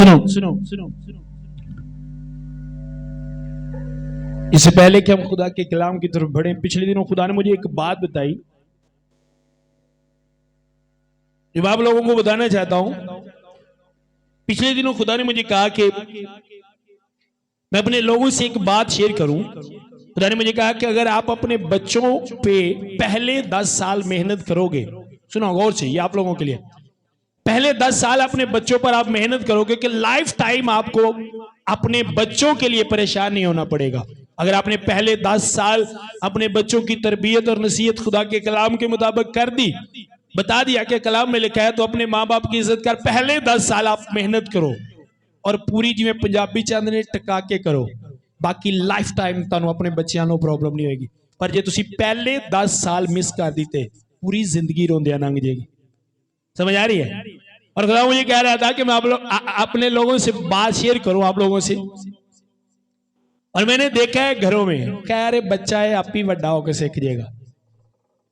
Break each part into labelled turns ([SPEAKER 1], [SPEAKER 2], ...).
[SPEAKER 1] सुनो सुनो सुनो इससे पहले कि हम खुदा के कलाम की तरफ बढ़े, पिछले दिनों खुदा ने मुझे एक बात बताई जो मैं आप लोगों को बताना चाहता हूं। पिछले दिनों खुदा ने मुझे कहा कि मैं अपने लोगों से एक बात शेयर करूं। खुदा ने मुझे कहा कि अगर आप अपने बच्चों पे पहले 10 साल मेहनत करोगे, सुनो गौर से, ये आप लोगों के लिए, पहले 10 साल अपने बच्चों पर आप मेहनत करोगे कि लाइफ टाइम आपको अपने बच्चों के लिए परेशान नहीं होना पड़ेगा। अगर आपने पहले 10 साल अपने बच्चों की तरबियत और नसीहत खुदा के कलाम के मुताबिक कर दी, बता दिया कि कलाम में लिखा है तो अपने माँ बाप की इज्जत कर, पहले 10 साल आप मेहनत करो और पूरी जिवें पंजाबी चंद ने टका के करो, बाकी लाइफ टाइम तुहानू अपने बच्चों को प्रॉब्लम नहीं होगी। पर जे तुसी पहले 10 साल मिस कर दीते, पूरी जिंदगी रोंदिया लंघ जाएगी। समझ आ रही है? और खुदा मुझे कह रहा था कि मैं अपने लोगों से बात शेयर करूं आप लोगों से। और मैंने देखा है घरों में, कह रहे बच्चा है आप ही वड्डा होकर सीख जाएगा।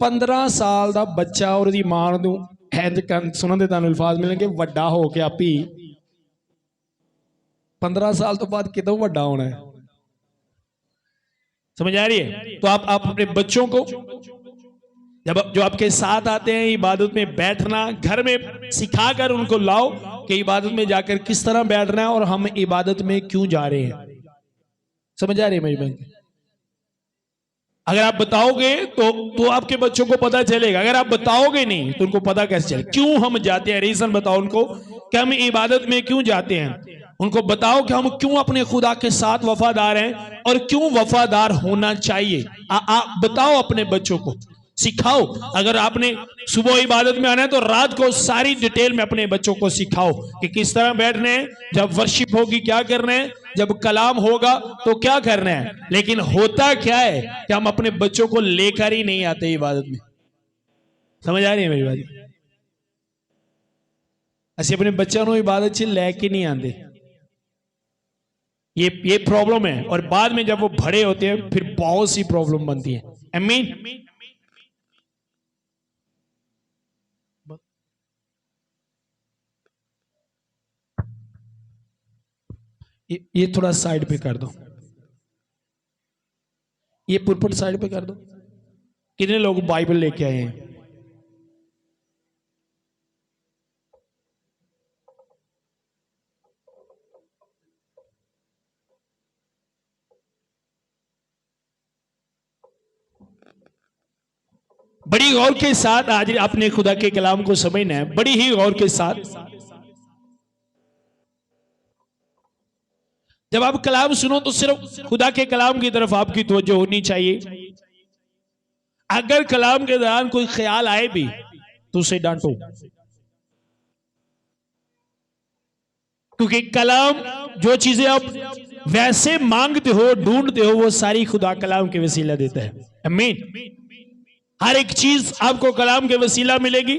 [SPEAKER 1] 15 साल का बच्चा और उसकी मां नूं इंज सुनन दे तुहानूं अल्फाज मिलणगे, वड्डा हो के आप ही 15 साल तो बाद कितों वड्डा होना है। समझ आ रही है? तो आप अपने बच्चों को जब जो आपके साथ आते हैं इबादत में बैठना, घर में सिखाकर उनको लाओ कि इबादत में जाकर किस तरह बैठना है और हम इबादत में क्यों जा रहे हैं। समझ आ रही है मेरी बहन? अगर आप बताओगे तो आपके बच्चों को पता चलेगा, अगर आप बताओगे नहीं तो उनको पता कैसे चले क्यों हम जाते हैं। रीजन बताओ उनको कि हम इबादत में क्यों जाते हैं। उनको बताओ कि हम क्यों अपने खुदा के साथ वफादार हैं और क्यों वफादार होना चाहिए। बताओ अपने बच्चों को, सिखाओ। अगर आपने सुबह इबादत में आना है तो रात को सारी डिटेल में अपने बच्चों को सिखाओ कि किस तरह बैठने हैं, जब वर्शिप होगी क्या करना है, जब कलाम होगा तो क्या करना है। लेकिन होता क्या है कि हम अपने बच्चों को लेकर ही नहीं आते इबादत में। समझ आ रही है मेरी बात? असं अपने बच्चों को इबादत से लेके नहीं आते, ये प्रॉब्लम है। और बाद में जब वो बड़े होते हैं फिर बहुत सी प्रॉब्लम बनती है। आमीन। ये थोड़ा साइड पे कर दो, ये पुरपट साइड पे कर दो। कितने लोग बाइबल लेके आए हैं? बड़ी गौर के साथ आज अपने खुदा के कलाम को समझना है, बड़ी ही गौर के साथ। जब आप कलाम सुनो तो सिर्फ खुदा के कलाम की तरफ आपकी तवज्जो होनी चाहिए। अगर कलाम के दौरान कोई ख्याल आए भी तो उसे डांटो, क्योंकि कलाम जो चीजें आप वैसे मांगते हो, ढूंढते हो, वो सारी खुदा कलाम के वसीला देता है। आमीन। हर एक चीज आपको कलाम के वसीला मिलेगी,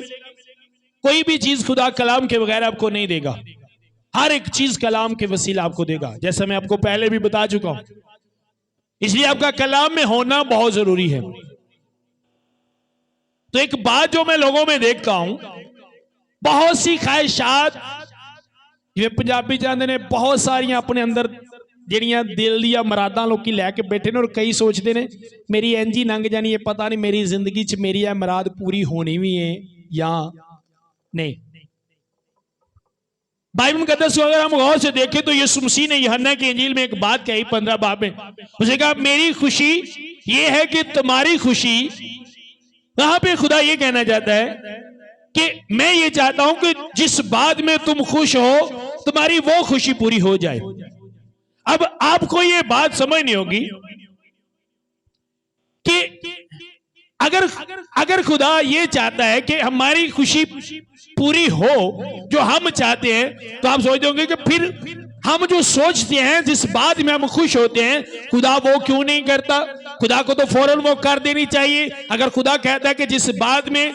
[SPEAKER 1] कोई भी चीज खुदा कलाम के बगैर आपको नहीं देगा। हर एक चीज कलाम के वसीला आपको देगा, जैसा मैं आपको पहले भी बता चुका हूं। इसलिए आपका कलाम में होना बहुत जरूरी है। तो एक बात जो मैं लोगों में देखता हूं, बहुत सी ख्वाहिशात जिवें पंजाबी चाहते ने, बहुत सारियां अपने अंदर ਜਿਹੜੀਆਂ दिल ਦੀਆਂ मुरादां लोकी लैके बैठे ने। और कई सोचते ने मेरी इंज ही लंघ जानी है, पता नहीं मेरी जिंदगी च मेरी यह मुराद पूरी होनी भी है या नहीं। बाइबल मुकद्दस को अगर हम गौर से देखें तो यीशु मसीह ने यूहन्ना की इंजील में एक बात कही 15 बाब में। उसने कहा मेरी खुशी ये है कि तुम्हारी खुशी। वहां पे खुदा ये कहना चाहता है कि मैं ये चाहता हूं कि जिस बात में तुम खुश हो तुम्हारी वो खुशी पूरी हो जाए। अब आपको ये बात समझनी होगी कि अगर खुदा ये चाहता है कि हमारी खुशी पूरी हो जो हम चाहते हैं, तो आप सोचते होंगे कि फिर हम जो सोचते हैं, जिस बात में हम खुश होते हैं, खुदा वो क्यों नहीं करता। खुदा को तो फौरन वो कर देनी चाहिए। अगर खुदा कहता है कि जिस बात में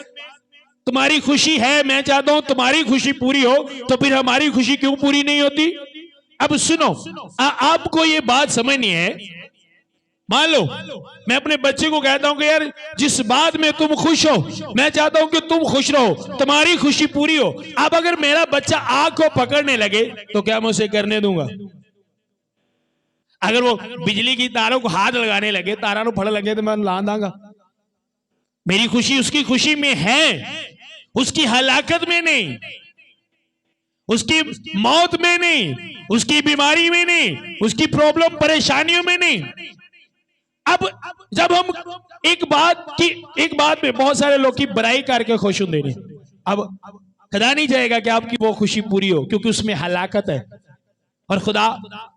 [SPEAKER 1] तुम्हारी खुशी है, मैं चाहता हूं तुम्हारी खुशी पूरी हो, तो फिर हमारी खुशी क्यों पूरी नहीं होती। अब सुनो, आपको ये बात समझनी है मान लो मैं अपने बच्चे को कहता हूं कि यार जिस बात में तुम खुश हो, मैं चाहता हूं कि तुम खुश रहो, तुम्हारी खुशी पूरी हो। अब अगर मेरा बच्चा आग को पकड़ने लगे तो क्या मैं उसे करने दूंगा? अगर वो बिजली की तारों को हाथ लगाने लगे, तारा को फड़ लगे, तो मैं ला दांगा। मेरी खुशी उसकी खुशी में है, उसकी हलाकत में नहीं, उसकी मौत में नहीं, उसकी बीमारी में नहीं, उसकी प्रॉब्लम परेशानियों में नहीं। अब जब हम एक बात में बहुत सारे लोग की बुराई करके खुश होते हैं, अब खुदा नहीं चाहेगा कि आपकी वो खुशी पूरी हो, क्योंकि उसमें हलाकत है और खुदा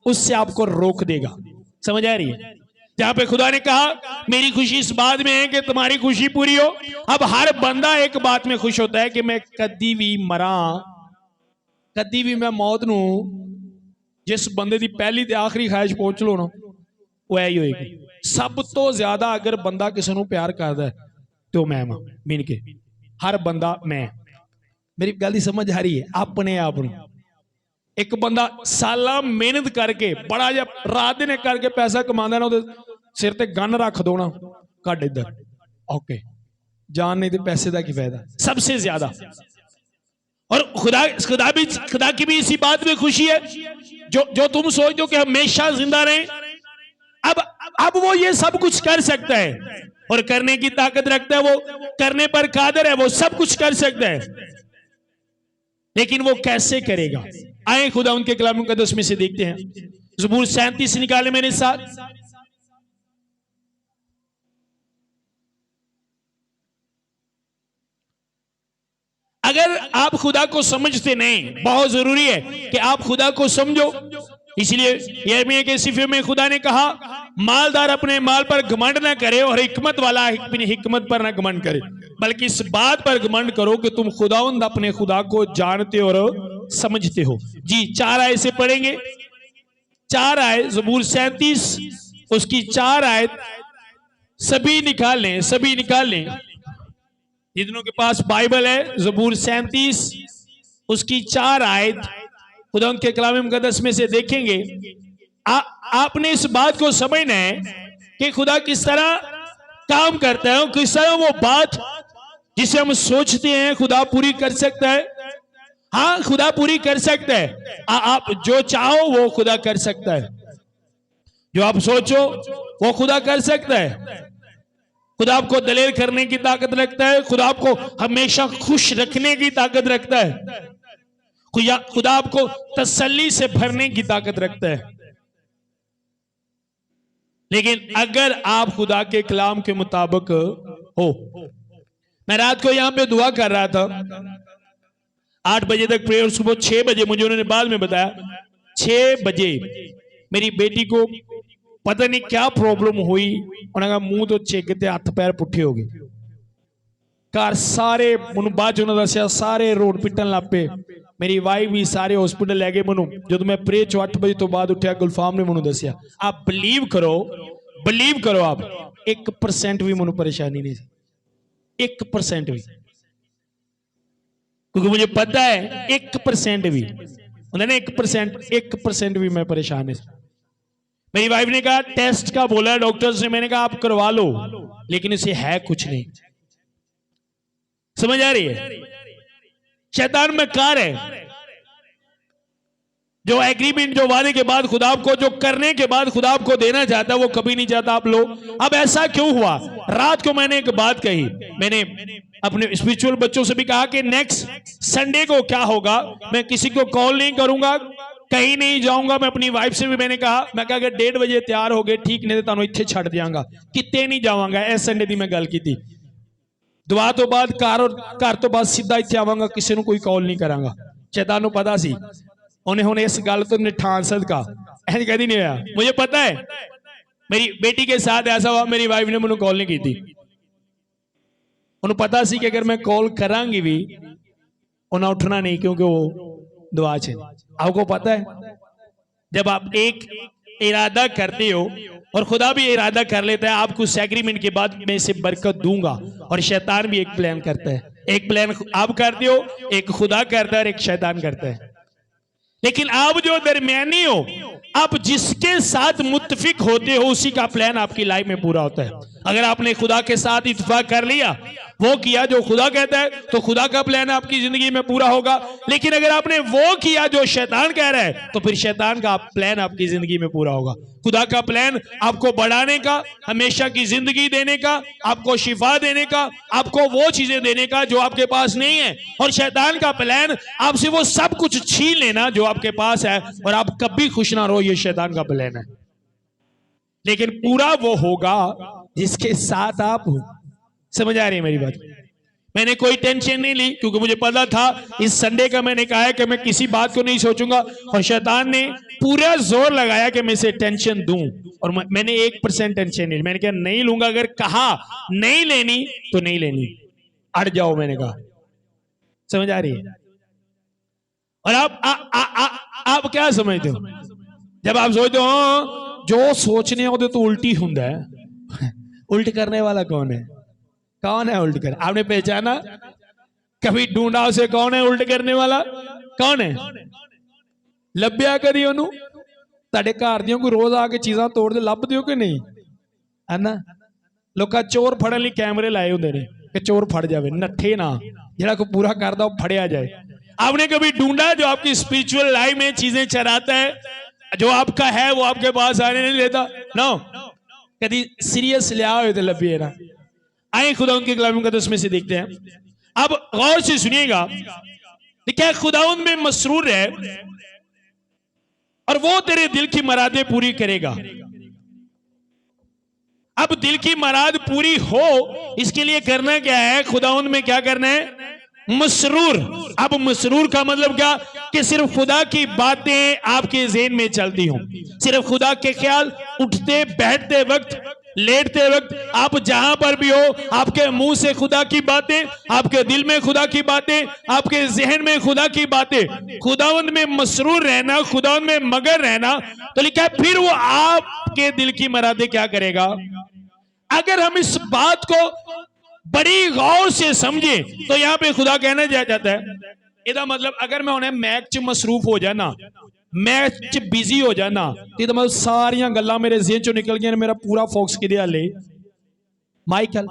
[SPEAKER 1] उससे आपको रोक देगा। समझ आ रही है? जहां पे खुदा ने कहा मेरी खुशी इस बात में है कि तुम्हारी खुशी पूरी हो। अब हर बंदा एक बात में खुश होता है कि मैं कदी भी मरा, कदी भी मैं मौत नू, जिस बंदे की पहली ते आखिरी ख्वाहिश पहुंच लो ना, वो यही होएगी। सब तो ज्यादा अगर बंदा किसी को प्यार करता है तो मैं मीन के हर बंदा मैं। मेरी गल की समझ आ रही है? अपने आप नू एक बंदा साला मेहनत करके बड़ा जा रात दिन करके पैसा कमांदा ना, सिर ते गन रख दो ना, कट इधर ओके, जान नहीं तो पैसे का की फायदा सबसे ज्यादा। और खुदा की भी इसी बात में खुशी है, जो तुम सोचते हो कि हमेशा जिंदा रहें। अब वो ये सब कुछ कर सकता है और करने की ताकत रखता है, वो करने पर कादर है, वो सब कुछ कर सकता है, लेकिन वो कैसे करेगा? आए खुदा उनके कलाम मुकद्दस में से देखते हैं। ज़बूर 37 निकाले मेरे साथ। अगर आप खुदा को समझते नहीं, बहुत जरूरी है कि आप खुदा को समझो। इसलिए यिर्मयाह के सिफे में खुदा ने कहा मालदार अपने माल पर घमंड ना करे और हिकमत वाला अपनी हिकमत पर ना घमंड करे, बल्कि इस बात पर घमंड करो कि तुम खुदावंद अपने खुदा को जानते और समझते हो। जी 4 आयत से पढ़ेंगे। 4 आयत ज़बूर 37 उसकी 4 आयत सभी निकाल लें, सभी निकाल लें जितनों के पास बाइबल है। ज़बूर 37 उसकी 4 आयत खुदा उनके कलाम मुकद्दस में से देखेंगे। आपने इस बात को समझना है कि खुदा किस तरह काम करता है, किस तरह वो बात जिसे हम सोचते हैं खुदा पूरी कर सकता है। हाँ, खुदा पूरी कर सकता है। आप जो चाहो वो खुदा कर सकता है, जो आप सोचो वो खुदा कर सकता है। खुदा आपको दलेर करने की ताकत रखता है, खुदा आपको हमेशा खुश रखने की ताकत रखता है, खुदा आपको तसल्ली से भरने की ताकत रखता है। लेकिन अगर आप खुदा के कलाम के मुताबिक हो, मैं रात को यहां पे दुआ कर रहा था 8 बजे तक प्रेयर, सुबह 6 बजे मुझे उन्होंने बाद में बताया 6 बजे मेरी बेटी को पता नहीं क्या प्रॉब्लम हुई, उन्होंने कहा मुंह तो चिक ते हथ पैर पुठे हो गए। घर सारे मैं बाद दसिया सारे रोड पिटन लग पे, मेरी वाइफ भी सारे हॉस्पिटल लै गए। मैं जो मैं प्रे 8 बजे तो बाद उठा गुलफाम ने मैं दसिया। आप बिलीव करो आप 1% भी मैं परेशानी नहीं, 1% भी, क्योंकि मुझे पता है 1% भी उन्होंने 1% भी मैं परेशान नहीं। मेरी वाइफ ने कहा टेस्ट का बोला डॉक्टर्स ने, मैंने कहा आप करवा लो, लेकिन इसे है कुछ नहीं। समझ आ रही है? शैतान में कार है, जो एग्रीमेंट, जो वादे के बाद खुदा आपको, जो करने के बाद खुदा आपको देना चाहता है, वो कभी नहीं चाहता आप लोग। अब ऐसा क्यों हुआ? रात को मैंने एक बात कही, मैंने अपने स्पिरिचुअल बच्चों से भी कहा कि नेक्स्ट संडे को क्या होगा, मैं किसी को कॉल नहीं करूंगा, कहीं नहीं जाऊंगा। मैं अपनी वाइफ से भी मैंने कहा, मैं कहा अगर 1:30 बजे तैयार हो गए ठीक, नहीं तो तुहानू इत्थे छड़ दियांगा, किते नहीं जावांगा। इस संडे की मैं गल की थी। दुआ तो बाद घर तो बाद सीधा इत्थे आवांगा, किसी को कोई कॉल नहीं करांगा। शैतान नू पता सी उन्हें हुण इस गल तो निठान सदका ऐसे कभी नहीं होया। मुझे पता है मेरी बेटी के साथ ऐसा हुआ, मेरी वाइफ ने मैनू कॉल नहीं की थी। उन्हें पता सी कि अगर मैं कॉल करांगी भी उन्हें उठना नहीं, क्योंकि वो दुआ च। आपको पता है जब आप एक इरादा करते हो और खुदा भी इरादा कर लेता है, आपको उस एग्रीमेंट के बाद मैं इसे बरकत दूंगा। और शैतान भी एक प्लान करता है, एक प्लान आप करते हो, एक खुदा करता है और एक शैतान करता है। लेकिन आप जो दरमियानी हो, आप जिसके साथ मुत्तफिक होते हो उसी का प्लान आपकी लाइफ में पूरा होता है। अगर आपने खुदा के साथ इत्तेफाक कर लिया, वो किया जो खुदा कहता है, तो खुदा का प्लान आपकी जिंदगी में पूरा होगा। लेकिन अगर आपने वो किया जो शैतान कह रहा है, तो फिर शैतान का प्लान आपकी जिंदगी में पूरा होगा। खुदा का प्लान आपको बढ़ाने का, हमेशा की जिंदगी देने का, आपको शिफा देने का, आपको वो चीजें देने का जो आपके पास नहीं है। और शैतान का प्लान आपसे वो सब कुछ छीन लेना जो आपके पास है, और आप कभी खुश ना रहो। ये शैतान का प्लान है। लेकिन पूरा वो होगा जिसके साथ आप हो। समझ आ रही है मेरी बात? मैंने कोई टेंशन नहीं ली, क्योंकि मुझे पता था इस संडे का मैंने कहा है कि मैं किसी बात को नहीं सोचूंगा, और शैतान ने पूरा जोर लगाया कि मैं इसे टेंशन दूं, और मैंने 1% टेंशन नहीं। मैंने कहा नहीं लूंगा। अगर कहा नहीं लेनी तो नहीं लेनी, अड़ जाओ, मैंने कहा। समझ आ रही है? और आप क्या समझते हो जब आप सोचते हो जो सोचने हो तो उल्टी हुंदा है? उल्ट करने वाला कौन है? कौन है उल्ट कर? आपने पहचाना? कभी ढूंढा उसे? कौन है उल्ट करने वाला? कौन है? लभ्या कदी ओनू? तुहाडे घर दियों कोई रोज आके चीजां तोड़दे लभदे हो कि नहीं? है ना? लोका चोर फड़न लई कैमरे लाए हुंदे ने कि चोर फड़ जावे, नठे ना, जेड़ा कोई पूरा करदा वो फड़िया जाए। आपने कभी ढूंढा जो आपकी स्पिरिचुअल लाइफ में चीजें चराता है, जो आपका है वो आपके पास आने नहीं देता? नो। कभी सीरियस लिया हो तो लभिए ना। आए खुदा उनके कलाम मुकद्दस में से देखते हैं। अब गौर से सुनिएगा, क्या खुदाउन में मसरूर है और वो तेरे दिल की मुरादें पूरी करेगा। अब दिल की मुराद पूरी हो, इसके लिए करना क्या है? खुदाउन में क्या करना है? मसरूर। अब मसरूर का मतलब क्या? कि सिर्फ खुदा की बातें आपके ज़हन में चलती हों, सिर्फ खुदा के ख्याल उठते बैठते वक्त, लेटते वक्त, आप जहां पर भी हो, आपके मुंह से खुदा की बातें, आपके दिल में खुदा की बातें, आपके जहन में खुदा की बातें। खुदावंद में मसरूर रहना, खुदावंद में मगन रहना, तो लिखा है फिर वो आपके दिल की मुरादें क्या करेगा। अगर हम इस बात को बड़ी गौर से समझे तो यहां पे खुदा कहना चाहता है, इसका मतलब अगर मैं उन्हें मैच च मसरूफ हो जाना, मैच च बिजी हो जाना, तो मतलब सारियां गल्लां मेरे ज़हन चों निकल गई, मेरा पूरा फोकस किदे हाले? माइकल।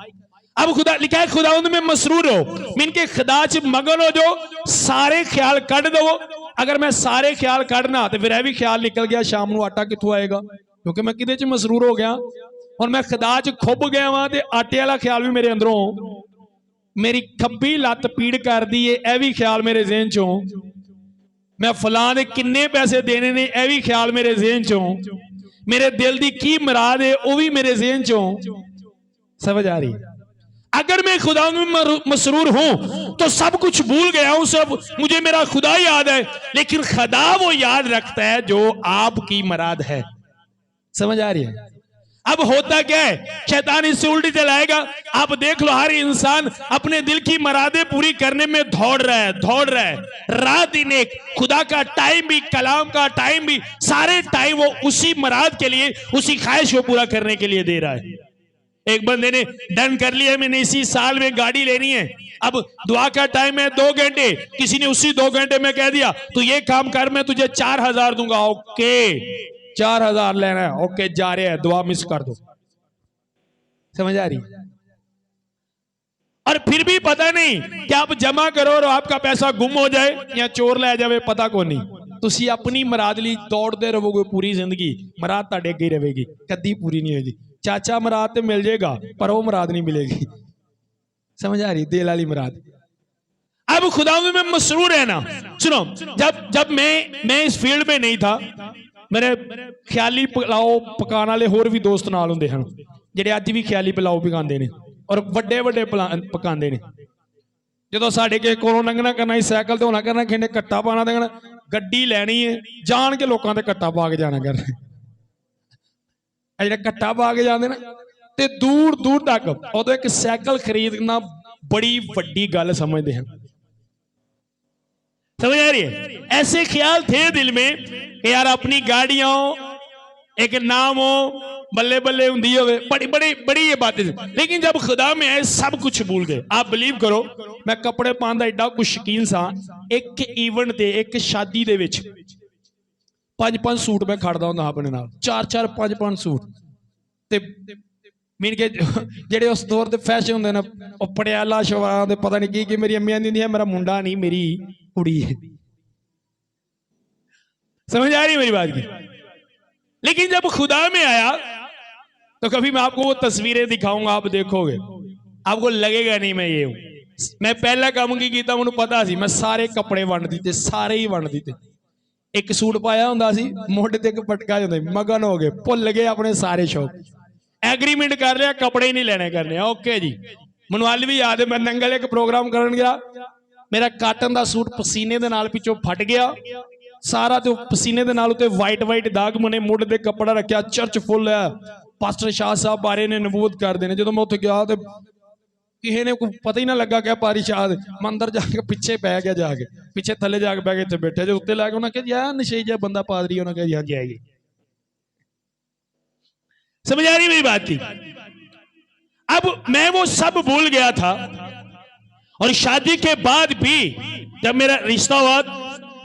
[SPEAKER 1] अब खुदा लिखा है खुदा में मसरूर हो, मीन के खुदा च मगन हो, जो सारे ख्याल कट दो। अगर मैं सारे ख्याल कढ़ना तो फिर यह भी ख्याल निकल गया शाम को आटा कित्थों आएगा, क्योंकि मैं किदे च मसरूर हो गया और मैं खुदा च खुब गया वहां, ते आटे वाला ख्याल भी मेरे अंदरों, मेरी खब्बी लत्त पीड़ कर दी है, यह भी ख्याल मेरे ज़हन चों, मैं फलां दे किन्ने पैसे देने ने, यह भी ख्याल मेरे ज़हन चों, मेरे दिल दी की मुराद है वह भी मेरे ज़हन चों। समझ आ रही? अगर मैं खुदा में मसरूर हूं तो सब कुछ भूल गया हूं, सब मुझे मेरा खुदा याद है, लेकिन खुदा वो याद रखता है जो आपकी मुराद है। समझ आ रही है? अब होता क्या है, शैतान इससे उल्टी चलाएगा। आप देख लो, हर इंसान अपने दिल की मुरादें पूरी करने में दौड़ रहा है, रात दिन एक। खुदा का टाइम भी, कलाम का टाइम भी, सारे टाइम वो उसी मुराद के लिए, उसी ख्वाहिश को पूरा करने के लिए दे रहा है। एक बंदे ने डन कर लिया, मैंने इसी साल में गाड़ी लेनी है, अब दुआ का टाइम है 2 घंटे, किसी ने उसी 2 घंटे में कह दिया तू ये काम कर, मैं तुझे 4000 दूंगा। ओके, 4000 लेना है, ओके, जा रहे हैं, दुआ मिस कर दो। समझ आ रही? और फिर भी पता नहीं कि आप जमा करो और आपका पैसा गुम हो जाए या चोर ले जाए, पता को नहीं। तुसी अपनी मुराद ਲਈ दौड़ते रहोगे पूरी जिंदगी, मुराद ਤੁਹਾਡੇ ਅੱਗੇ रहेगी, कदी पूरी नहीं होगी। चाचा मुराद तो मिल जाएगा पर वो मुराद नहीं मिलेगी। समझ आ रही? दिल वाली मुराद। अब खुदा में मसरूर है ना। सुनो, जब मैं इस फील्ड में नहीं था, मेरे ख्याली पिलाओ पकाने वाले होर भी दोस्त नाल हुंदे हन, जिहड़े अज भी ख्याली पिलाओ पकांदे ने और वड्डे वड्डे पकांदे ने। जो साढ़े के कोलों लंघना करना, सैकल तो होना करना, किन्ने कट्टा पाना देना, गड्डी लैनी है, जान के लोगों ते कट्टा पा के जाना करना। जो कट्टा पा के जाते ना, ते दूर दूर तक उदों एक सैकल खरीदना बड़ी वड्डी गल समझते हैं। समझ आ रही है? ऐसे ख्याल थे दिल में कि यार अपनी गाड़ियां हो, एक नाम हो, बल्ले बल्ले हुंदी होवे, बड़ी बड़ी बड़ी ये बातें। लेकिन जब खुदा में आए सब कुछ भूल गए। आप बिलीव करो, मैं कपड़े पाने दा एडा कुछ शकीन सा, एक इवेंट ते, एक शादी दे विच 5-5 सूट मैं खड़दा हुंदा अपने नाल, 4-4 5-5 सूट। ते मीन के जेडे उस दौर के फैशन होंगे ना, पटियाला शलवार पता नहीं की मेरी अम्मी आंदी है मेरा मुंडा नहीं मेरी कुड़ी है। समझ आ रही है मेरी बात की? लेकिन जब खुदा में आया तो कभी मैं आपको वो तस्वीरें दिखाऊंगा, आप देखोगे आपको लगेगा नहीं मैं ये हूं। मैं पहला काम की कीता मैनू पता सी, मैं सारे कपड़े वंड दिते, सारे ही वंड दिते। एक सूट पाया हुंदा सी, मोढे ते एक पटका हुंदा, मगन हो गए, भुल गए अपने सारे शौक। एग्रीमेंट कर लिया, कपड़े ही नहीं लेने करने, ओके जी। मैनू अल भी याद है, मैं नंगल एक प्रोग्राम करन गया, मेरा काटन का सूट पसीने दे नाल पिछों फट गया सारा, तो पसीने दे नाल उते वाइट वाइट दाग, मैंने मुंड ते कपड़ा रखा, चर्च फुल है, पास्टर शाह साहब बारे ने नबूवत कर देने। जो मैं उत्थे गया तो किसी ने पता ही ना लगा क्या पारी शाह, मैं अंदर जाके पीछे पै गया, जाके पीछे थले जाके बह गए, इतने बैठे जो उत्ते लैके उन्हें कहा नशे जा बंदा पादरी, उन्हें कहा जी आएगी। समझ आ रही मेरी बात की? अब मैं वो सब भूल गया था, और शादी के बाद भी जब मेरा रिश्ता हुआ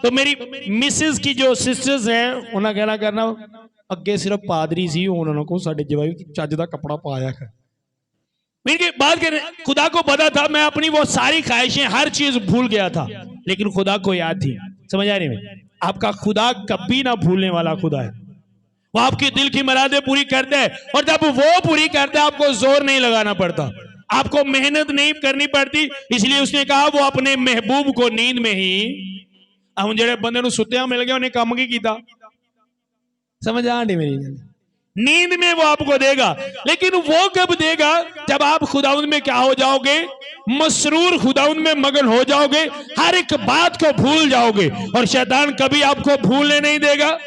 [SPEAKER 1] तो मेरी मिसेस की जो सिस्टर्स हैं उन्हें कहना करना अगे सिर्फ पादरी सी, उन्होंने को साडे जवाई चज दा कपड़ा पाया कर। मेरी बात कर, खुदा को पता था मैं अपनी वो सारी ख्वाहिशें हर चीज भूल गया था, लेकिन खुदा को याद थी। समझ आ रही है? आपका खुदा कभी ना भूलने वाला खुदा है। वो आपकी दिल की मुरादें पूरी करता है, और जब वो पूरी करता है आपको जोर नहीं लगाना पड़ता, आपको मेहनत नहीं करनी पड़ती। इसलिए उसने कहा वो अपने महबूब को नींद में ही, हम जेड़े बंदे सुत्या मिल गया उन्हें काम की कीता। समझ आ रही मेरी गल? नींद में वो आपको देगा, लेकिन वो कब देगा? जब आप खुदाउन में क्या हो जाओगे? मसरूर, खुदाउन में मगन हो जाओगे, हर एक बात को भूल जाओगे, और शैतान कभी आपको भूलने नहीं देगा,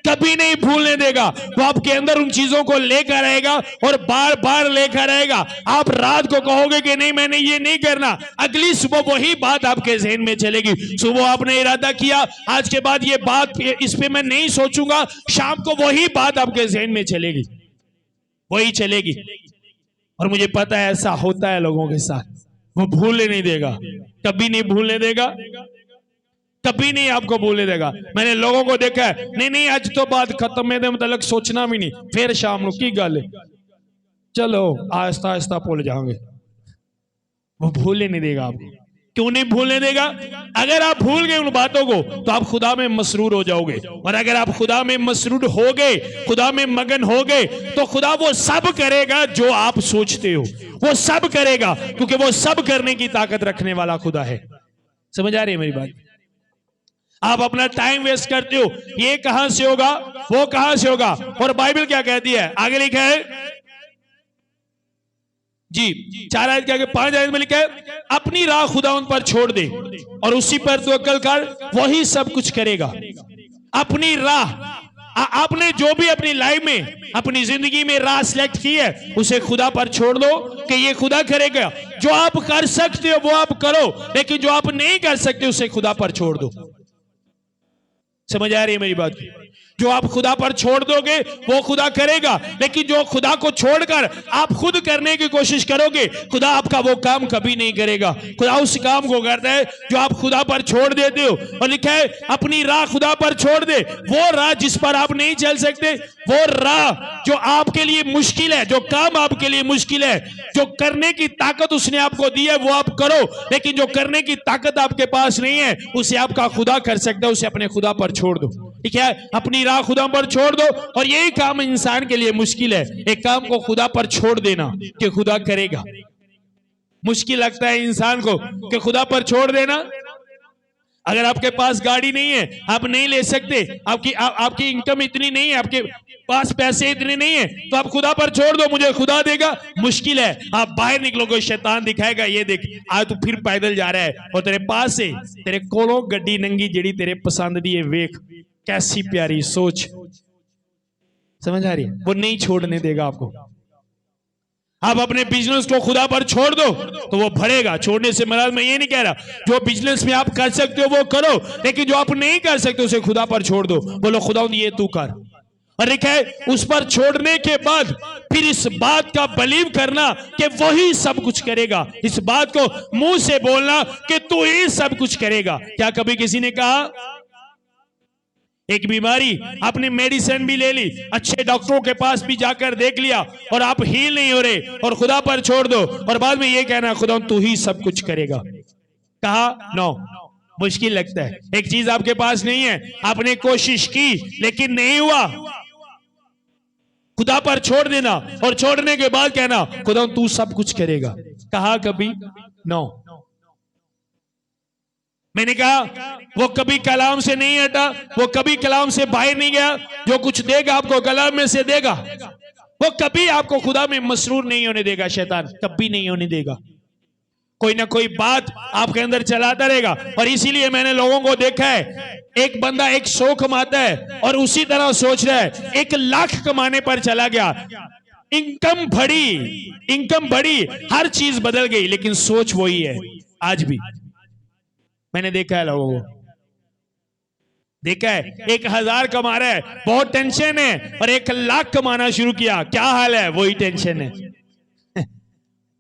[SPEAKER 1] कभी नहीं भूलने देगा। वो आपके अंदर उन चीजों को लेकर आएगा और बार बार लेकर आएगा। आप रात को कहोगे कि नहीं मैंने ये नहीं करना, अगली सुबह वही बात आपके जहन में चलेगी। सुबह आपने इरादा किया आज के बाद ये बात, इस पे मैं नहीं सोचूंगा, शाम को वही बात आपके जहन में चलेगी, वही चलेगी। और मुझे पता है ऐसा होता है लोगों के साथ। वो भूलने नहीं देगा, कभी नहीं भूलने देगा, कभी नहीं आपको भूलने देगा। मैंने लोगों को देखा है, नहीं नहीं आज तो बात खत्म है, मतलब सोचना भी नहीं, फिर शाम को की गल, चलो आहिस्ता आहिस्ता भूल जाओगे। वो भूलने नहीं देगा आपको। क्यों नहीं भूलने देगा? अगर आप भूल गए उन बातों को तो आप खुदा में मसरूर हो जाओगे, और अगर आप खुदा में मसरूर हो गए, खुदा में मगन हो गए, तो खुदा वो सब करेगा जो आप सोचते हो, वो सब करेगा, क्योंकि वो सब करने की ताकत रखने वाला खुदा है। समझ आ रही है मेरी बात? आप अपना टाइम वेस्ट करते हो, ये कहां से होगा, वो कहां से होगा, और बाइबल क्या कहती है? आगे लिखा है जी 4 आयत के आगे 5 आयत में लिखा है, अपनी राह खुदा उन पर छोड़ दे और उसी पर तवक्कल कर, वही सब कुछ करेगा। अपनी राह, आपने जो भी अपनी लाइफ में, अपनी जिंदगी में राह सिलेक्ट की है, उसे खुदा पर छोड़ दो कि ये खुदा करेगा। जो आप कर सकते हो वो आप करो, लेकिन जो आप नहीं कर सकते उसे खुदा पर छोड़ दो। समझ आ रही है मेरी बात? जो आप खुदा पर छोड़ दोगे वो खुदा करेगा, लेकिन जो खुदा को छोड़कर आप खुद करने की कोशिश करोगे, खुदा आपका वो काम कभी नहीं करेगा। खुदा उस काम को करता है जो आप खुदा पर छोड़ देते हो। और लिखा है अपनी राह खुदा पर छोड़ दे, वो राह जिस पर आप नहीं चल सकते, वो राह जो आपके लिए मुश्किल है, जो काम आपके लिए मुश्किल है, जो करने की ताकत उसने आपको दी है वो आप करो, लेकिन जो करने की ताकत आपके पास नहीं है उसे आपका खुदा कर सकता है, उसे अपने खुदा पर छोड़ दो। ठीक है? अपनी राह खुदा पर छोड़ दो, और यही काम इंसान के लिए मुश्किल है, एक काम को खुदा पर छोड़ देना कि खुदा करेगा। मुश्किल लगता है इंसान को कि खुदा पर छोड़ देना। अगर आपके पास गाड़ी नहीं है, आप नहीं ले सकते, आपकी इनकम इतनी नहीं है, आपके पास पैसे इतने नहीं है, तो आप खुदा पर छोड़ दो, मुझे खुदा देगा। मुश्किल है, आप बाहर निकलोगे शैतान दिखाएगा ये देख आज तू फिर पैदल जा रहा है, और तेरे पास से तेरे कोलों गड्डी नंगी जेड़ी तेरे पसंद दी है, वेख कैसी प्यारी सोच। समझ आ रही है? वो नहीं छोड़ने देगा आपको। आप अपने बिजनेस को खुदा पर छोड़ दो तो वो भरेगा। छोड़ने से मराद मैं ये नहीं कह रहा, जो बिजनेस में आप कर सकते हो वो करो, लेकिन जो आप नहीं कर सकते उसे खुदा पर छोड़ दो। बोलो खुदा ये तू कर। और लिखा है उस पर छोड़ने के बाद फिर इस बात का बिलीव करना कि वही सब कुछ करेगा। इस बात को मुंह से बोलना कि तू ही सब कुछ करेगा। क्या कभी किसी ने कहा एक बीमारी, आपने मेडिसिन भी ले ली, अच्छे डॉक्टरों के पास भी जाकर देख लिया और आप हील नहीं हो रहे और खुदा पर छोड़ दो और बाद में ये कहना खुदा तू ही सब कुछ करेगा। कहा नो, मुश्किल लगता है। एक चीज आपके पास नहीं है, आपने कोशिश की लेकिन नहीं हुआ, खुदा पर छोड़ देना और छोड़ने के बाद कहना खुदा तू सब कुछ करेगा। कहा कभी नो। मैंने कहा वो कभी कलाम से नहीं हटा, वो कभी कलाम से बाहर नहीं गया। जो कुछ देगा आपको कलाम में से देगा। वो कभी आपको खुदा में मसरूर नहीं होने देगा, शैतान कभी नहीं होने देगा। कोई ना कोई बात आपके अंदर चलाता रहेगा। और इसीलिए मैंने लोगों को देखा है, एक बंदा 100 कमाता है और उसी तरह सोच रहा है 1 लाख कमाने पर चला गया। इनकम बढ़ी, हर चीज बदल गई, लेकिन सोच वही है आज भी। मैंने देखा है लोगों को, देखा है 1000 कमा रहा है, बहुत टेंशन है, और 1 लाख कमाना शुरू किया, क्या हाल है, वही टेंशन है,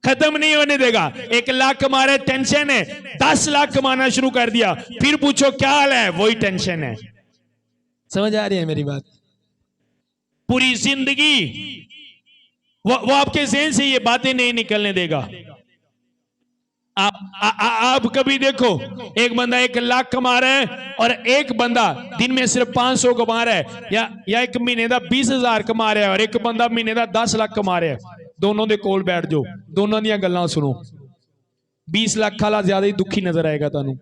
[SPEAKER 1] खत्म नहीं होने देगा। 1 लाख कमा रहे, टेंशन है, 10 लाख कमाना शुरू कर दिया, फिर पूछो क्या हाल है, वही टेंशन है। समझ आ रही है मेरी बात? पूरी जिंदगी वो आपके ज़हन से ये बातें नहीं निकलने देगा। आप कभी देखो, एक बंदा 1 लाख कमा रहा है और एक बंदा दिन में सिर्फ 500 कमा रहा है, या एक महीने का 20,000 कमा रहा है और एक बंदा महीने का 10 लाख कमा रहा है। दोनों दे कोल बैठ जाओ, दोनों ਦੀਆਂ ਗੱਲਾਂ सुनो। 20 ਲੱਖ ਵਾਲਾ ਜ਼ਿਆਦਾ ਹੀ ਦੁਖੀ ਨਜ਼ਰ ਆਏਗਾ ਤੁਹਾਨੂੰ।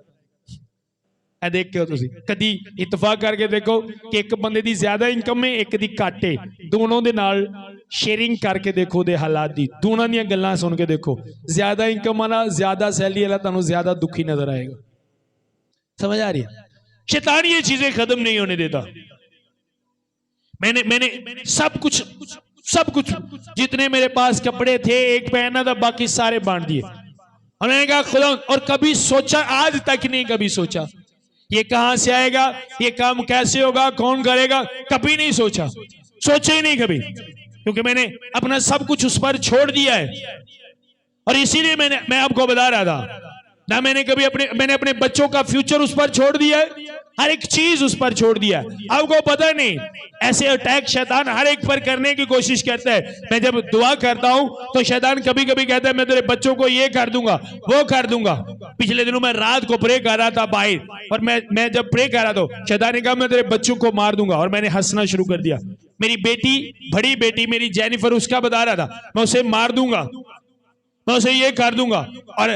[SPEAKER 1] ਇਹ ਦੇਖ ਕੇ ਤੁਸੀਂ ਕਦੀ ਇਤਫਾਕ ਕਰਕੇ ਦੇਖੋ ਕਿ ਇੱਕ ਬੰਦੇ ਦੀ ਜ਼ਿਆਦਾ ਇਨਕਮ ਹੈ, ਇੱਕ ਦੀ ਘੱਟ ਹੈ, ਦੋਨੋਂ ਦੇ ਨਾਲ शेयरिंग करके देखो दे हालात दी, दोनों ਦੀਆਂ ਗੱਲਾਂ सुन के देखो, ज्यादा इनकम वाला, ज्यादा सैलरी वाला ਤੁਹਾਨੂੰ ज्यादा दुखी नजर आएगा। समझ आ रही है? शैतान ये चीजें खत्म नहीं होने देता। मैंने सब कुछ जितने मेरे पास कपड़े थे, एक पहना था, बाकी सारे बांट दिए। और मैंने कहा खुदा, और कभी सोचा, आज तक नहीं कभी सोचा ये कहां से आएगा, ये काम कैसे होगा, कौन करेगा, कभी नहीं सोचा ही नहीं कभी, क्योंकि मैंने अपना सब कुछ उस पर छोड़ दिया है। और इसीलिए मैं आपको बता रहा था ना, मैंने अपने बच्चों का फ्यूचर उस पर छोड़ दिया है, हर एक चीज उस पर छोड़ दिया है। आपको पता नहीं, ऐसे अटैक शैतान हर एक पर करने की कोशिश करता है। मैं जब दुआ करता हूं तो शैतान कभी कभी कहता है मैं तेरे बच्चों को ये कर दूंगा, वो कर दूंगा। पिछले दिनों मैं रात को प्रे कर रहा था बाहर, और मैं जब प्रे कर रहा था, शैतान ने कहा मैं तेरे बच्चों को मार दूंगा, और मैंने हंसना शुरू कर दिया। मेरी बेटी, बड़ी बेटी मेरी जेनिफर, उसका बता रहा था मैं उसे मार दूंगा, मैं उसे ये कर दूंगा, और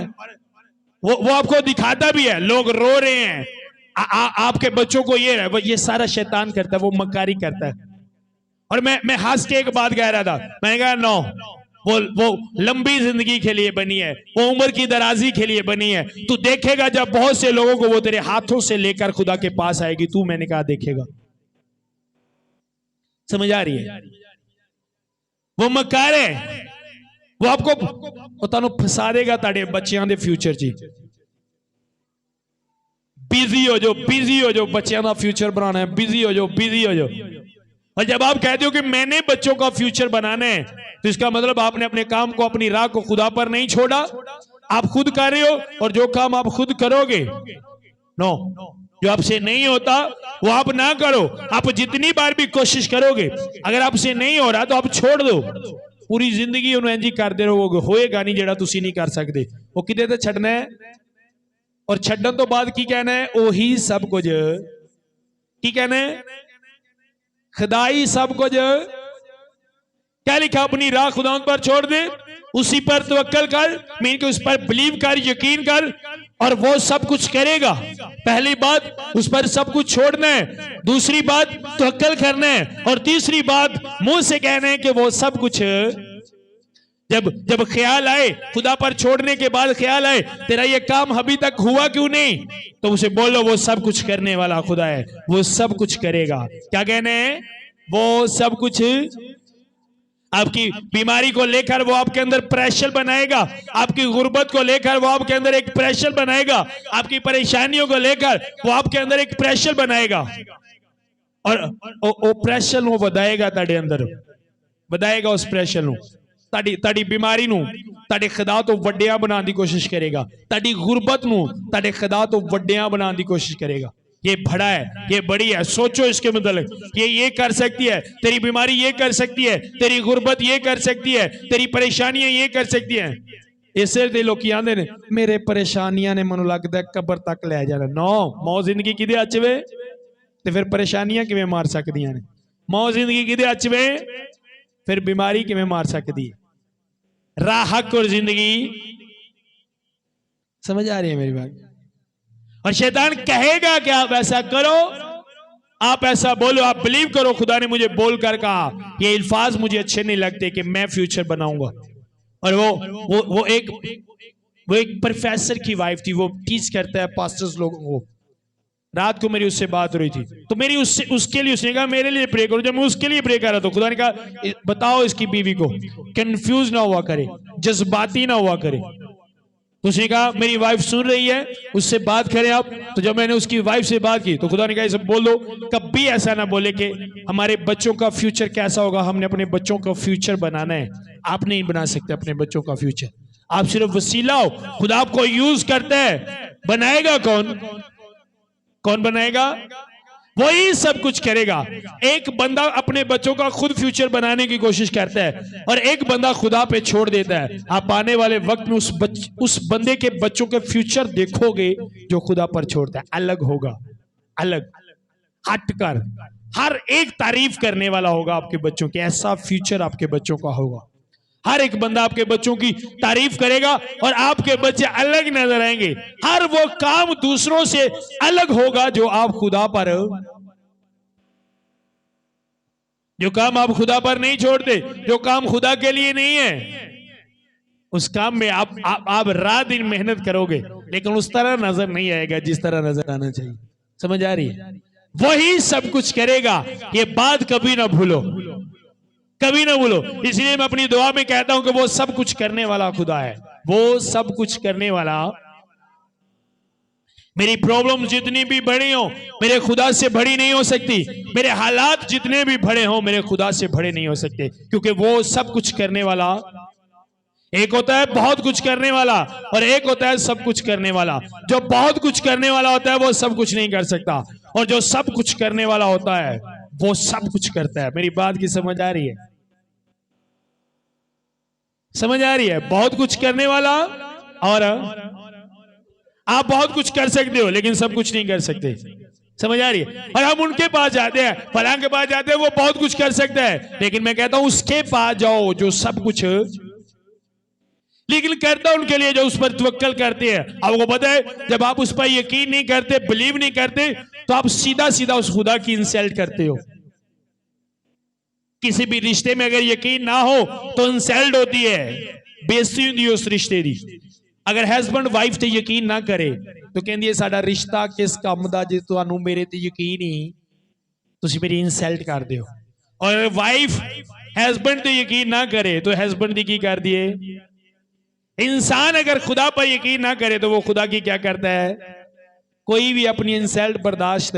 [SPEAKER 1] वो आपको दिखाता भी है, लोग रो रहे हैं, आपके बच्चों को ये सारा शैतान करता है, वो मक्कारी करता है। और मैं हंस के एक बात कह रहा था, मैंने कहा नो, वो लंबी जिंदगी के लिए बनी है, वो उम्र की दराजी के लिए बनी है। तू देखेगा जब बहुत से लोगों को वो तेरे हाथों से लेकर खुदा के पास आएगी, तू, मैंने कहा देखेगा। समझ आ रही है? वो मक्कार है, वो आपको तुहानू फसा देगा ताड़े बच्चों के फ्यूचर ची। बिजी हो जाओ, बच्चों का फ्यूचर बनाना है, बिजी हो जाओ। और जब आप कहते हो कि मैंने बच्चों का फ्यूचर बनाना है, तो इसका मतलब आपने अपने काम को, अपनी राह को खुदा पर नहीं छोड़ा, आप खुद कर रहे हो। और जो काम आप खुद करोगे, नो, जो आपसे नहीं होता वो आप ना करो। आप जितनी बार भी कोशिश करोगे, अगर आपसे नहीं हो रहा तो आप छोड़ दो। पूरी जिंदगी उन्हें इंज करते रहोगे, होएगा नहीं जेड़ा तुसी नहीं कर सकते। वो किते ते छड़ना है, और छड्डन तो बाद की कहना है, ओही सब कुछ, की कहना है, खुदाई सब कुछ। क्या लिखा? अपनी राह खुदा पर छोड़ दे, उसी पर तवक्कल कर, मीन के उस पर बिलीव कर, यकीन कर, और वो सब कुछ करेगा। पहली बात, उस पर सब कुछ छोड़ना है। दूसरी बात, तवक्कल करना है। और तीसरी बात, मुंह से कहना है कि वो सब कुछ। जब ख्याल आए, खुदा पर छोड़ने के बाद ख्याल आए तेरा ये काम अभी तक हुआ क्यों नहीं, तो उसे बोलो वो सब कुछ करने वाला खुदा है, वो सब कुछ करेगा। क्या कहने हैं? वो सब कुछ। आपकी बीमारी को लेकर वो आपके अंदर प्रेशर बनाएगा, आपकी गुर्बत को लेकर वो आपके अंदर एक प्रेशर बनाएगा, आपकी परेशानियों को लेकर वो आपके अंदर एक प्रेशर बनाएगा, और वो प्रेशर वो बढ़ाएगा, ताड़े अंदर बढ़ाएगा उस प्रेशर नु। ताड़ी बीमारी नू ताड़े खुदा तो वड्डिया बनाने की कोशिश करेगा, ताड़ी गुरबत नू ताड़े खुदा तो वड्डिया बनाने की कोशिश करेगा। ये बड़ा है, ये बड़ी है, सोचो इसके मतलब ये कर सकती है, तेरी बीमारी ये कर सकती है, तेरी गुर्बत ये कर सकती है, तेरी परेशानियां ये कर सकती हैं। इसे ते लोग आंदे ने मेरे परेशानियां ने मनु लगदा कबर तक ले जाना। नो, मौत जिंदगी किदे हत्थ वे ते फिर परेशानियां किवें मार सकदियां ने? मौत जिंदगी किदे हत्थ वे फिर बीमारी किवें मार सकदी है? राह हक और जिंदगी। समझ आ रही है मेरी बात? और शैतान कहेगा कि आप ऐसा करो, आप ऐसा बोलो, आप बिलीव करो। खुदा ने मुझे बोलकर कहा, ये अल्फाज मुझे अच्छे नहीं लगते कि मैं फ्यूचर बनाऊंगा। और वो एक प्रोफेसर की वाइफ थी, वो टीच करता है पास्टर्स लोगों को। रात को मेरी उससे बात हो रही थी, तो मेरी उसके लिए उसने कहा मेरे लिए प्रे करो। जब मैं उसके लिए प्रे कर रहा था, खुदा ने कहा बताओ इसकी बीवी को कंफ्यूज ना हुआ करे, जज्बाती ना हुआ करे। तो उसने कहा मेरी वाइफ सुन रही है, उससे बात करें आप। तो जब मैंने उसकी वाइफ से बात की तो खुदा ने कहा ये सब बोल दो, कभी ऐसा ना बोले कि हमारे बच्चों का फ्यूचर कैसा होगा। हमने अपने बच्चों का फ्यूचर बनाना है, आप नहीं बना सकते अपने बच्चों का फ्यूचर। आप सिर्फ वसीला हो, खुदा आपको यूज करता है। बनाएगा कौन? कौन बनाएगा? वही सब कुछ करेगा। एक बंदा अपने बच्चों का खुद फ्यूचर बनाने की कोशिश करता है और एक बंदा खुदा पे छोड़ देता है। आप आने वाले वक्त में उस बंदे के बच्चों के फ्यूचर देखोगे जो खुदा पर छोड़ता है। अलग होगा, अलग, हटकर। हर एक तारीफ करने वाला होगा आपके बच्चों की। ऐसा फ्यूचर आपके बच्चों का होगा। हर एक बंदा आपके बच्चों की तारीफ करेगा और आपके बच्चे अलग नजर आएंगे। हर वो काम दूसरों से अलग होगा जो आप खुदा पर, जो काम आप खुदा पर नहीं छोड़ते, जो काम खुदा के लिए नहीं है, उस काम में आप रात दिन मेहनत करोगे लेकिन उस तरह नजर नहीं आएगा जिस तरह नजर आना चाहिए। समझ आ रही है? वही सब कुछ करेगा, ये बात कभी ना भूलो, कभी ना भूलो। इसलिए मैं अपनी दुआ में कहता हूं कि वो सब कुछ करने वाला खुदा है, वो सब कुछ करने वाला। मेरी प्रॉब्लम जितनी भी बड़ी हो मेरे खुदा से बड़ी नहीं हो सकती। मेरे हालात जितने भी बड़े हो मेरे खुदा से बड़े नहीं हो सकते, क्योंकि वो सब कुछ करने वाला। एक होता है बहुत कुछ करने वाला और एक होता है सब कुछ करने वाला। जो बहुत कुछ करने वाला होता है वो सब कुछ नहीं कर सकता, और जो सब कुछ करने वाला होता है वो सब कुछ करता है। मेरी बात की समझ आ रही है? समझ आ रही है? बहुत कुछ करने वाला, और आप बहुत कुछ कर सकते हो लेकिन सब कुछ नहीं कर सकते। समझ आ रही है? और हम उनके पास जाते हैं, फलां के पास जाते हैं, वो बहुत कुछ कर सकता है, लेकिन मैं कहता हूं उसके पास जाओ जो सब कुछ लेकिन करता उनके लिए जो उस पर तवक्कल करते हैं। आपको पता है जब आप उस पर यकीन नहीं करते, बिलीव नहीं करते, तो आप सीधा सीधा उस खुदा की इंसल्ट करते हो। किसी भी रिश्ते में अगर यकीन ना हो तो इंसल्ट होती है, बेइज्जती होती है उस रिश्ते की। अगर हस्बैंड वाइफ ते यकीन ना करे तो कहती है साडा रिश्ता किस काम दा जे तुहानू मेरे ते यकीन ही तुसी मेरी इंसल्ट कर दे हो। और अगर वाइफ हस्बैंड ते यकीन ना करे तो हस्बैंड दी की कर दिए। इंसान अगर खुदा पर यकीन ना करे तो वो खुदा की क्या करता है? कोई भी अपनी इंसल्ट बर्दाश्त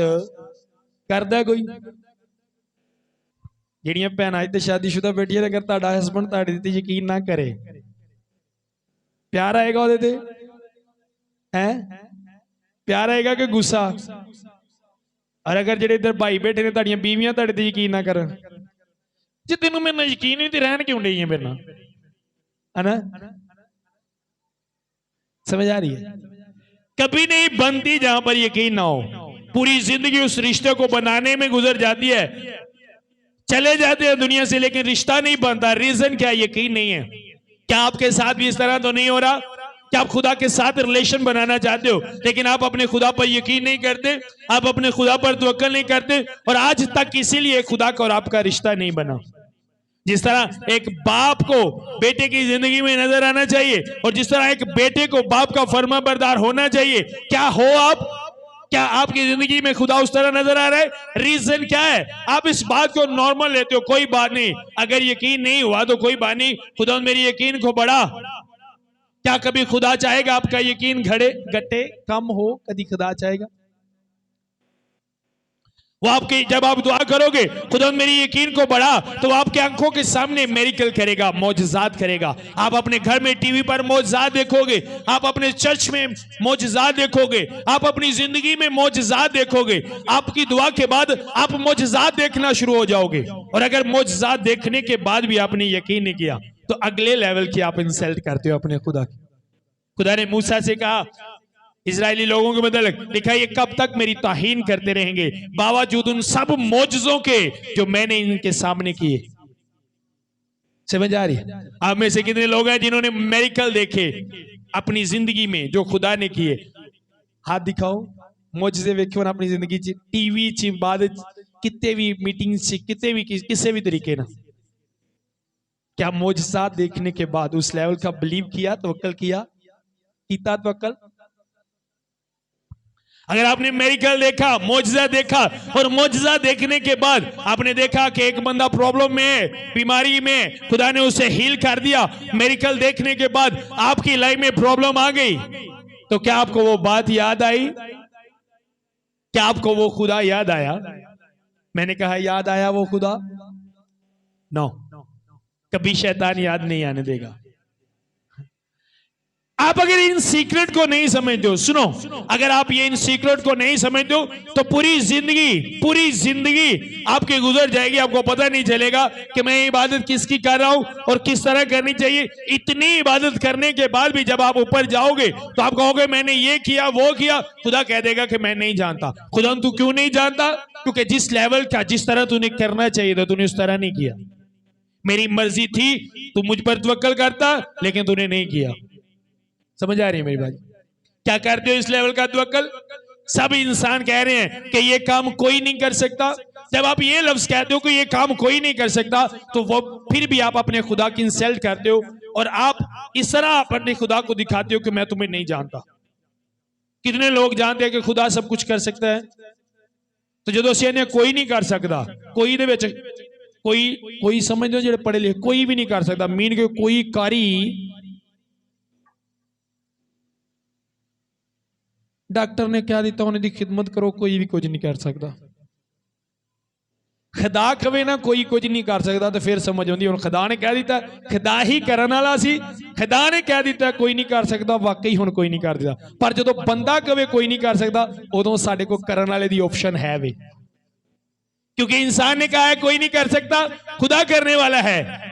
[SPEAKER 1] करता है? कोई ਜਿਹੜੀਆਂ ਭੈਣਾਂ ਤੇ शादीशुदा बैठी है, अगर ਤੁਹਾਡਾ ਹਸਬੰਡ ਤੁਹਾਡੇ ਤੇ ਯਕੀਨ ਨਾ करे, प्यार आएगा ਉਹਦੇ ਤੇ? है प्यार आएगा कि गुस्सा? और अगर ਜਿਹੜੇ इधर भाई बैठे ने ਤੁਹਾਡੀਆਂ बीवियां ਤੁਹਾਡੇ ਤੇ ਯਕੀਨ ना करन, जे तेनों मेरे नाल यकीन नहीं ते रहन क्यों नहीं है मेरे नाल, है ना? समझ आ रही है? कभी नहीं बनती जहां पर यकीन ना हो। पूरी जिंदगी उस रिश्ते को बनाने में गुजर जाती है, चले जाते हैं दुनिया से, लेकिन रिश्ता नहीं बनता। रीजन क्या? यकीन नहीं है। क्या आपके साथ भी इस तरह तो नहीं हो रहा? क्या आप खुदा के साथ रिलेशन बनाना चाहते हो लेकिन आप अपने खुदा पर यकीन नहीं करते, आप अपने खुदा पर तवक्कल नहीं करते, और आज तक इसीलिए खुदा का और आपका रिश्ता नहीं बना। जिस तरह एक बाप को बेटे की जिंदगी में नजर आना चाहिए और जिस तरह एक बेटे को बाप का फर्माबरदार होना चाहिए, क्या हो आप? क्या आपकी जिंदगी में खुदा उस तरह नजर आ रहा है? रीजन क्या है? आप इस बात को नॉर्मल लेते हो, कोई बात नहीं, अगर यकीन नहीं हुआ तो कोई बात नहीं, खुदा मेरी यकीन को बढ़ा। क्या कभी खुदा चाहेगा आपका यकीन घटे, कम हो? कभी खुदा चाहेगा? वो आपके, जब आप दुआ करोगे खुदा मेरी यकीन को बढ़ा, तो वो आपके आंखों के सामने मेरिकल करेगा, मौजज़ात करेगा। आप अपने घर में टीवी पर मौजज़ात देखोगे, आप अपने चर्च में मौजज़ात देखोगे, आप अपनी जिंदगी में मौजज़ात देखोगे। आपकी दुआ के बाद आप मौजज़ात देखना शुरू हो जाओगे। और अगर मौजज़ात देखने के बाद भी आपने यकीन नहीं किया, तो अगले लेवल की आप इंसल्ट करते हो अपने खुदा की। खुदा ने मूसा से कहा, इजरायली लोगों के मतलब लिखा, ये कब तक मेरी ताहीन करते रहेंगे बावजूद उन सब मौजज़ों के जो मैंने इनके सामने किए। समझ आ रही है? आप में से कितने लोग हैं जिन्होंने मेरिकल देखे अपनी जिंदगी में जो खुदा ने किए? हाथ दिखाओ। मौजज़े वेखे अपनी जिंदगी च, टीवी च, बाद कितने भी मीटिंग च, कितने भी किसी भी तरीके ना, क्या मौजज़ात देखने के बाद उस लेवल का बिलीव किया, तवक्कल किया, कीता तवक्कल? अगर आपने मेरिकल देखा, मौजज़ा देखा, और मौजज़ा देखने के बाद आपने देखा कि एक बंदा प्रॉब्लम में है, बीमारी में, खुदा ने उसे हील कर दिया, मेरिकल देखने के बाद आपकी लाइफ में प्रॉब्लम आ गई, तो क्या आपको वो बात याद आई? क्या आपको वो खुदा याद आया? मैंने कहा याद आया वो खुदा? नो, कभी शैतान याद नहीं आने देगा। आप अगर इन सीक्रेट को नहीं समझते हो, सुनो, अगर आप ये इन सीक्रेट को नहीं समझते हो तो पूरी जिंदगी आपकी गुजर जाएगी, आपको पता नहीं चलेगा कि मैं इबादत किसकी कर रहा हूं और किस तरह करनी चाहिए। इतनी इबादत करने के बाद भी जब आप ऊपर जाओगे तो आप कहोगे मैंने ये किया, वो किया। खुदा कह देगा कि मैं नहीं जानता। खुदा तू क्यों नहीं जानता? क्योंकि जिस लेवल का, जिस तरह तूने करना चाहिए था, तूने उस तरह नहीं किया। मेरी मर्जी थी, तू मुझ पर तवक्कल करता, लेकिन तूने नहीं किया। समझ आ रही है मेरी बात? क्या करते हो इस लेवल का तवक्कल? सब इंसान कह रहे हैं कि ये काम कोई नहीं कर सकता। जब आप ये लफ्ज कहते हो कि ये काम कोई नहीं कर सकता, तो वो फिर भी आप अपने खुदा की इंसल्ट करते हो और आप इस तरह अपने खुदा को दिखाते हो कि मैं तुम्हें नहीं जानता। कितने लोग जानते हैं कि खुदा सब कुछ कर सकता है? तो जो ने कोई नहीं कर सकता, कोई दे विच कोई समझ लो जो पढ़े लिखे, कोई भी नहीं कर सकता, मीन के कोई कारी डॉक्टर ने क्या दिता उन्हें दी खिदमत करो, कोई भी कुछ नहीं कर सकता। खुदा कवे ना कोई कुछ नहीं कर सकता, तो फिर समझ आती हुण खुदा ने कह दिता, खुदा ही करने वाला सी, खुदा ने कह दिता कोई नहीं कर सकता, वाकई हुण कोई नहीं कर दिता। पर जो बंदा कवे कोई नहीं कर सकता, उदों साडे कोल करने वाले दी ऑप्शन है वे, क्योंकि इंसान ने कहा है कोई नहीं कर सकता, खुदा करने वाला है,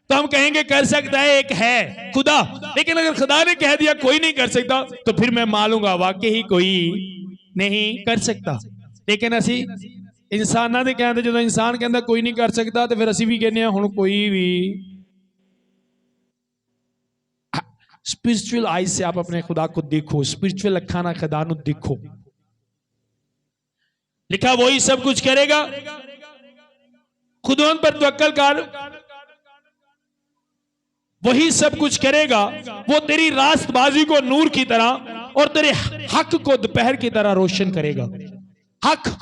[SPEAKER 1] तो हम कहेंगे कर सकता है, एक है खुदा। लेकिन अगर खुदा ने कह दिया कोई नहीं कर सकता, तो फिर मैं मानूंगा वाकई ही कोई नहीं कर सकता। लेकिन असी इंसाना दे कहते, जो इंसान कहता कोई नहीं कर सकता, तो फिर असी भी कहने हुण कोई भी। स्पिरिचुअल आइज से आप अपने खुदा को देखो, स्पिरिचुअल अखा ना खुदा नू देखो। लिखा वही सब कुछ करेगा, खुदा पर तवक्कल कर, वही सब कुछ करेगा। वो तेरी रास्तबाजी को नूर की तरह और तेरे हक को दोपहर की तरह रोशन करेगा। हक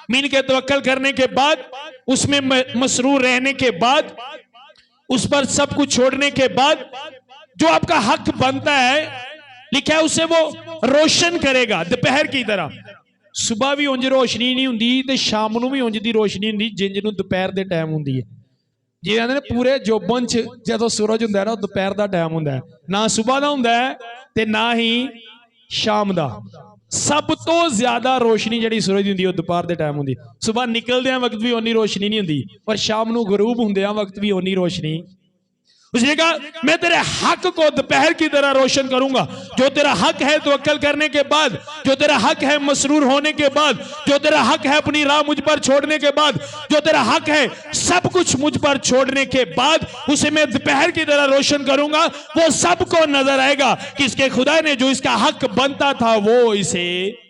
[SPEAKER 1] मीन के तवक्कल करने के बाद, उसमें मसरूर रहने के बाद, उस पर सब कुछ छोड़ने के बाद, जो आपका हक बनता है, लिखा है उसे वो रोशन करेगा दोपहर की तरह। सुबह भी उंज रोशनी नहीं हुंदी ते शाम नूं भी उंज दी रोशनी हुंदी जिंज नूं दोपहर दे टाइम हुंदी है। जी आंदे ने पूरे जोबन च जदों सूरज हुंदा है ना, दोपहर दा टाइम हुंदा है, ना सुबह दा हुंदा है ते ना ही शाम दा। सब तो ज्यादा रोशनी जिहड़ी सूरज दी हुंदी है दोपहर दे टाइम हुंदी। सुबह निकलदे वक्त भी उन्नी रोशनी नहीं हुंदी, पर शाम नूं गरूब हुंदे वक्त भी उन्नी रोशनी। उसने कहा मैं तेरे हक को दोपहर की तरह रोशन करूंगा। जो तेरा हक है तवक्कल करने के बाद, जो तेरा हक है मसरूर होने के बाद, जो तेरा हक है अपनी राह मुझ पर छोड़ने के बाद, जो तेरा हक है सब कुछ मुझ पर छोड़ने के बाद, उसे मैं दोपहर की तरह रोशन करूंगा। वो सबको नजर आएगा कि इसके खुदा ने जो इसका हक बनता था वो इसे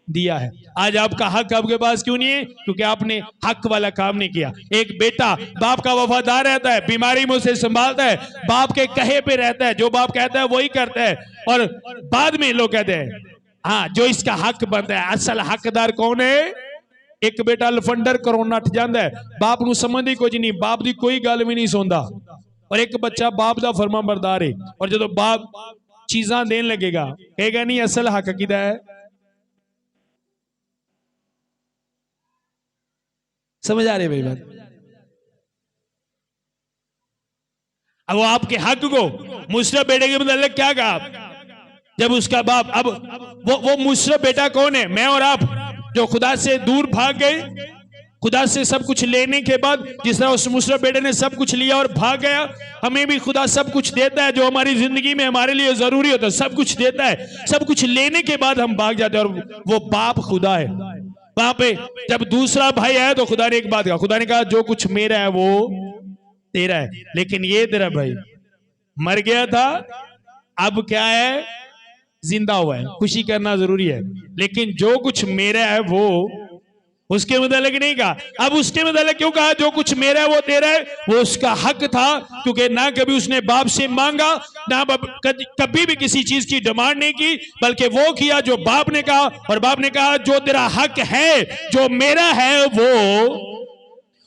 [SPEAKER 1] दिया है। आज आपका हक आपके पास क्यों नहीं है? क्योंकि आपने हक वाला काम नहीं किया। एक बेटा बाप का वफादार रहता है, बीमारी में उसे संभालता है, बाप के कहे पे रहता है, जो बाप कहता है वही करता है, और बाद में लोग कहते हैं हाँ जो इसका हक बनता है। असल हकदार कौन है? एक बेटा लफंडर करो नठ जाता है, बाप नू समझदी कुछ नहीं, बाप दी कोई गल भी नहीं सुनता, और एक बच्चा बाप दा फरमा बरदार है, और जो बाप चीजा देन लगेगा कहेगा नहीं असल हक किदा है। समझ आ रही है मेरी बात? अब वो आपके हक को मुशर्रफ बेटे के मतलब क्या कहा? जब उसका बाप, अब वो मुशर्रफ बेटा कौन है? मैं और आप, जो खुदा से दूर भाग गए। खुदा से सब कुछ लेने के बाद, जिस तरह उस मुशर्रफ बेटे ने सब कुछ लिया और भाग गया, हमें भी खुदा सब कुछ देता है जो हमारी जिंदगी में हमारे लिए जरूरी होता है। सब कुछ देता है, सब कुछ लेने के बाद हम भाग जाते हैं, और वो बाप खुदा है। वहां पे जब दूसरा भाई आया तो खुदा ने एक बात कहा, खुदा ने कहा जो कुछ मेरा है वो तेरा है, लेकिन ये तेरा भाई मर गया था, अब क्या है? जिंदा हुआ है। खुशी करना जरूरी है, लेकिन जो कुछ मेरा है वो उसके मुतालिक नहीं कहा। अब उसके मुतालिक क्यों कहा जो कुछ मेरा है वो तेरा है? वो उसका हक था, क्योंकि ना कभी उसने बाप से मांगा, ना कभी भी किसी चीज की डिमांड नहीं की, बल्कि वो किया जो बाप ने कहा। और बाप ने कहा जो तेरा हक है, जो मेरा है वो,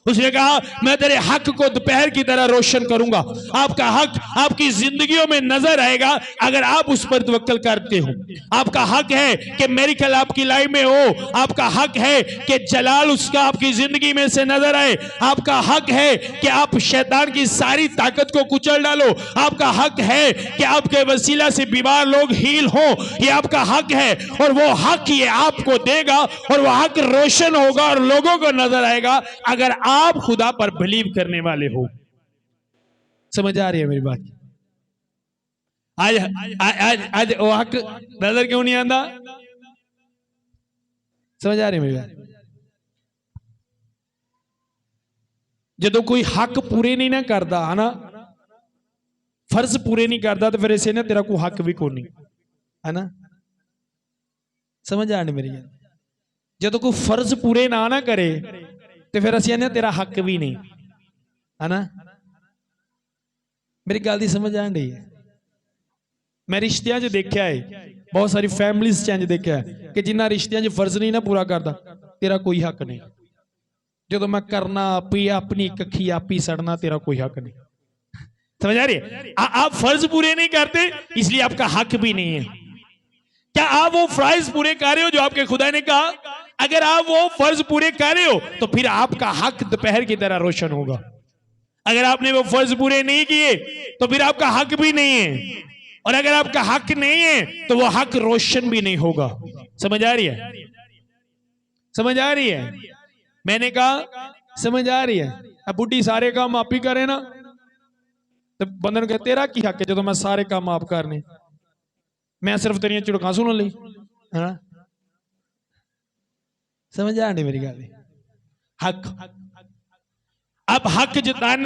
[SPEAKER 1] उसने कहा मैं तेरे हक को दोपहर की तरह रोशन करूंगा। आपका हक आपकी जिंदगियों में नजर आएगा अगर आप उस पर तवक्कल करते हो। आपका हक है कि मिरेकल आपकी लाइफ में हो। आपका हक है कि जलाल उसका आपकी जिंदगी में से नजर आए। आपका हक है कि आप शैतान की सारी ताकत को कुचल डालो। आपका हक है कि आपके वसीला से बीमार लोग हील हो। ये आपका हक है, और वो हक ये आपको देगा, और वो हक रोशन होगा और लोगों को नजर आएगा अगर आप खुदा पर बिलीव करने वाले हो। समझ आ रही है मेरी बात? आज आज आज वो हक नजर क्यों नहीं आता? समझ आ रही है मेरी बात? जो कोई हक पूरे नहीं ना करता है ना, फर्ज पूरे नहीं करता, तो फिर ऐसे ना तेरा कोई हक भी को नहीं है ना। समझ आ रही मेरी बात? जो कोई फर्ज पूरे ना करे तो फिर असं ने तेरा हक भी नहीं है ना। मेरी गल की समझ आ रही है? मैं रिश्तियां च देखा है, बहुत सारी फैमिलीज च देखा है कि जिन्ना रिश्तियां च फर्ज नहीं ना पूरा करता, तेरा कोई हक नहीं। जो मैं करना आपी अपनी कखी आपी सड़ना, तेरा कोई हक नहीं। समझ आ रही है? आप फर्ज पूरे नहीं करते, इसलिए आपका हक भी नहीं है। क्या आप वो फर्ज पूरे कर रहे हो जो आपके खुदा ने कहा? अगर आप वो फर्ज पूरे कर रहे हो तो फिर आपका हक दोपहर की तरह रोशन होगा। अगर आपने वो फर्ज पूरे नहीं किए तो फिर आपका हक भी नहीं है, और अगर आपका हक नहीं है तो वो हक रोशन भी नहीं होगा। समझ आ रही है? समझ आ रही है? मैंने कहा समझ आ रही है? अब बुढ़ी सारे काम आप ही करे ना, तो बंदे ने कहा तेरा की हक है जो मैं सारे काम आप करने, मैं सिर्फ तेरिया झुड़का सुन ली है ना। समझ आ रही मेरी गल? हक, अब हक जताने